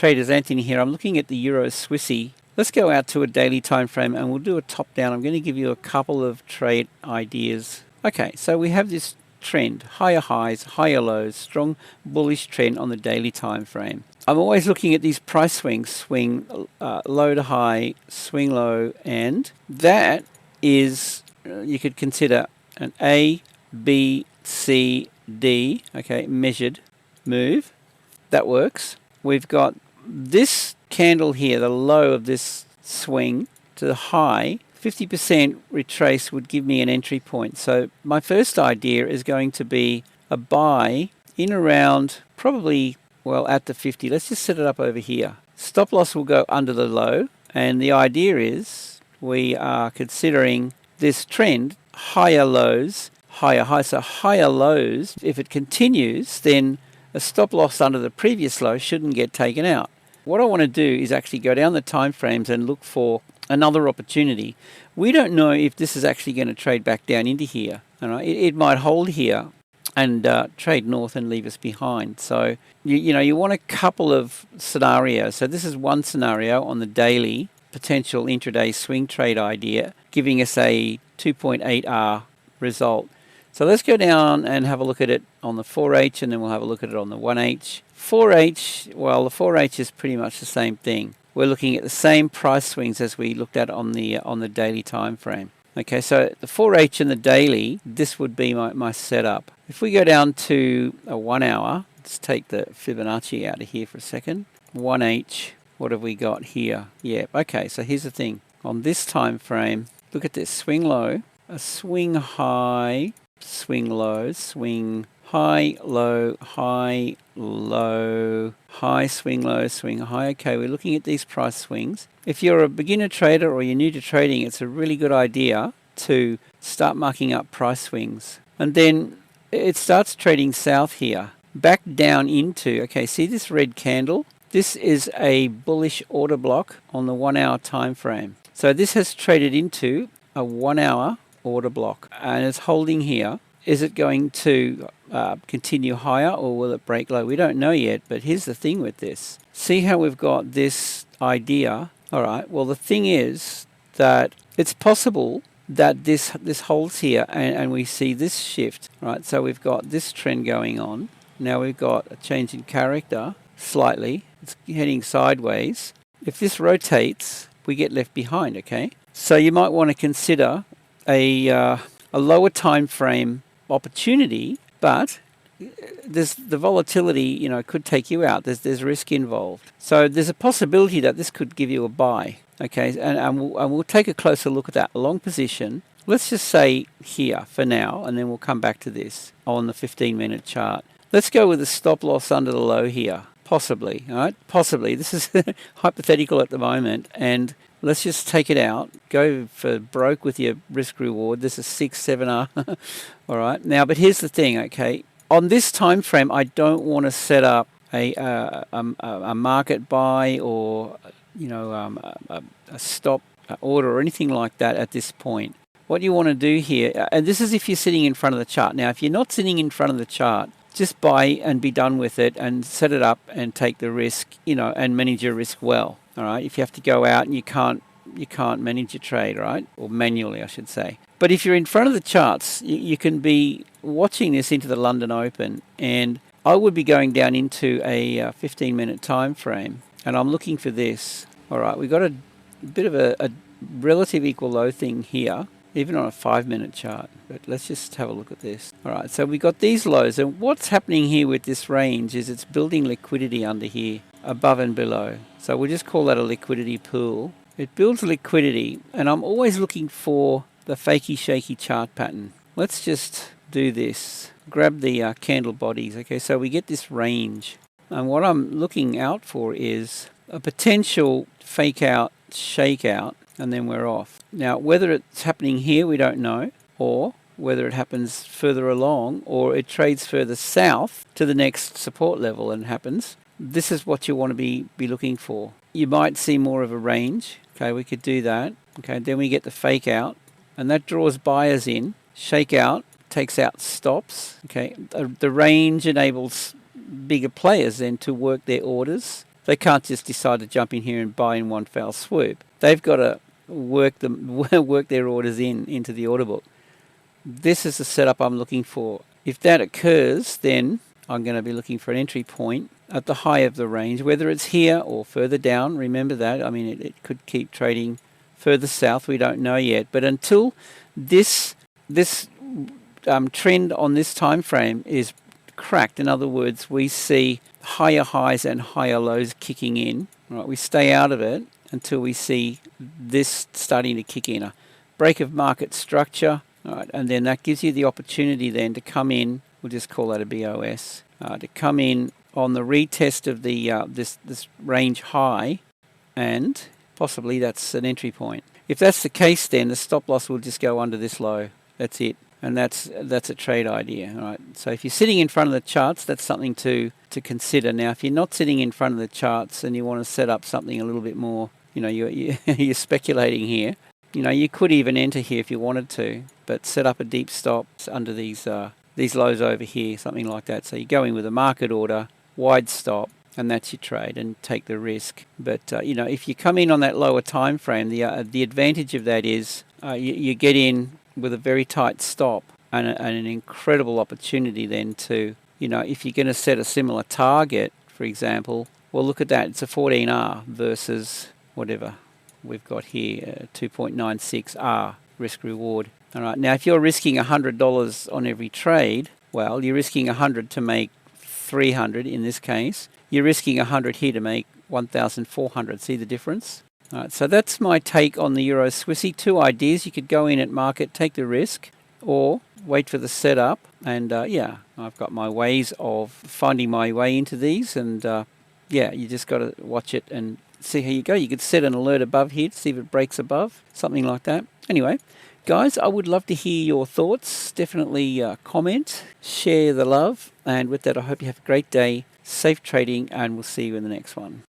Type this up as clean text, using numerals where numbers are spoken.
traders, Anthony here. I'm looking at the Euro Swissy. Let's go out to a daily time frame and we'll do a top down. I'm going to give you a couple of trade ideas. Okay, so we have this trend, higher highs, higher lows, strong bullish trend on the daily time frame. I'm always looking at these price swings, swing low to high, swing low, and that is, you could consider an A, B, C, D, okay, measured move. That works. We've got this candle here, the low of this swing to the high, 50% retrace would give me an entry point. So my first idea is going to be a buy in around probably, well, at the 50. Let's just set it up over here. Stop loss will go under the low, and the idea is we are considering this trend, higher lows, higher highs. So higher lows, if it continues, then a stop loss under the previous low shouldn't get taken out. What I want to do is actually go down the time frames and look for another opportunity. We don't know if this is actually going to trade back down into here. All right? It might hold here and trade north and leave us behind. So you want a couple of scenarios. So this is one scenario on the daily potential intraday swing trade idea, giving us a 2.8R result. So let's go down and have a look at it on the 4H, and then we'll have a look at it on the 1H. 4H, well, the 4H is pretty much the same thing. We're looking at the same price swings as we looked at on the daily time frame. Okay, so the 4H and the daily, this would be my setup. If we go down to a 1 hour, let's take the Fibonacci out of here for a second. 1H, what have we got here? Yeah, okay, so here's the thing. On this time frame, look at this, swing low, a swing high, swing low, swing high, low, high, low, high, swing low, swing high. Okay, we're looking at these price swings. If you're a beginner trader or you're new to trading, it's a really good idea to start marking up price swings. And then it starts trading south here, back down into, okay, see this red candle? This is a bullish order block on the 1 hour time frame. So this has traded into a 1 hour order block and it's holding here. Is it going to continue higher or will it break low? We don't know yet, but here's the thing with this. See how we've got this idea? All right, well, the thing is that it's possible that this holds here and we see this shift, right? So we've got this trend going on. Now we've got a change in character slightly. It's heading sideways. If this rotates, we get left behind, okay? So you might want to consider a lower time frame opportunity, but the volatility, could take you out. There's risk involved. So there's a possibility that this could give you a buy, okay? And we'll take a closer look at that long position. Let's just say here for now, and then we'll come back to this on the 15-minute chart. Let's go with a stop loss under the low here, possibly, all right? Possibly. This is hypothetical at the moment, and let's just take it out. Go for broke with your risk reward. This is 6-7R. All right. Now, but here's the thing, okay? On this time frame, I don't want to set up a market buy or a stop order or anything like that at this point. What you want to do here, and this is if you're sitting in front of the chart. Now, if you're not sitting in front of the chart, just buy and be done with it and set it up and take the risk, and manage your risk well. All right. If you have to go out and you can't manage your trade, right? Or manually, I should say. But if you're in front of the charts, you can be watching this into the London Open, and I would be going down into a 15-minute time frame, and I'm looking for this. All right. We've got a bit of a relative equal low thing here, even on a 5-minute chart. But let's just have a look at this. All right. So we've got these lows, and what's happening here with this range is it's building liquidity under here, above and below. So we'll just call that a liquidity pool. It builds liquidity, and I'm always looking for the fakey shaky chart pattern. Let's just do this. Grab the candle bodies. Okay, so we get this range, and what I'm looking out for is a potential fake out, shake out, and then we're off. Now, whether it's happening here, we don't know, or whether it happens further along, or it trades further south to the next support level and happens. This is what you want to be looking for. You might see more of a range. Okay, we could do that. Okay, then we get the fake out, and that draws buyers in. Shake out takes out stops. Okay, the range enables bigger players then to work their orders They can't just decide to jump in here and buy in one foul swoop. They've got to work their orders into the order book. This is the setup I'm looking for. If that occurs, then I'm going to be looking for an entry point at the high of the range, whether it's here or further down. Remember that. I mean, it could keep trading further south. We don't know yet. But until this trend on this time frame is cracked, in other words, we see higher highs and higher lows kicking in. Right, we stay out of it until we see this starting to kick in. A break of market structure. All right, and then that gives you the opportunity then to come in. We'll just call that a BOS. To come in on the retest of the this range high, and possibly that's an entry point. If that's the case, then the stop loss will just go under this low. That's it, and that's a trade idea. All right. So if you're sitting in front of the charts, that's something to consider. Now, if you're not sitting in front of the charts and you want to set up something a little bit more, you're speculating here. You could even enter here if you wanted to, but set up a deep stop under these lows over here, something like that. So you go in with a market order, wide stop, and that's your trade, and take the risk. But if you come in on that lower time frame, the advantage of that is you get in with a very tight stop and an incredible opportunity then to, if you're going to set a similar target, for example, well, look at that. It's a 14R versus whatever we've got here, 2.96R risk reward. All right. Now, if you're risking $100 on every trade, well, you're risking 100 to make 300 in this case. You're risking 100 here to make 1,400. See the difference? All right. So that's my take on the Euro Swissy. Two ideas. You could go in at market, take the risk, or wait for the setup. And I've got my ways of finding my way into these. And you just got to watch it and see how you go. You could set an alert above here to see if it breaks above, something like that. Anyway, guys, I would love to hear your thoughts. Definitely comment, share the love. And with that, I hope you have a great day, safe trading, and we'll see you in the next one.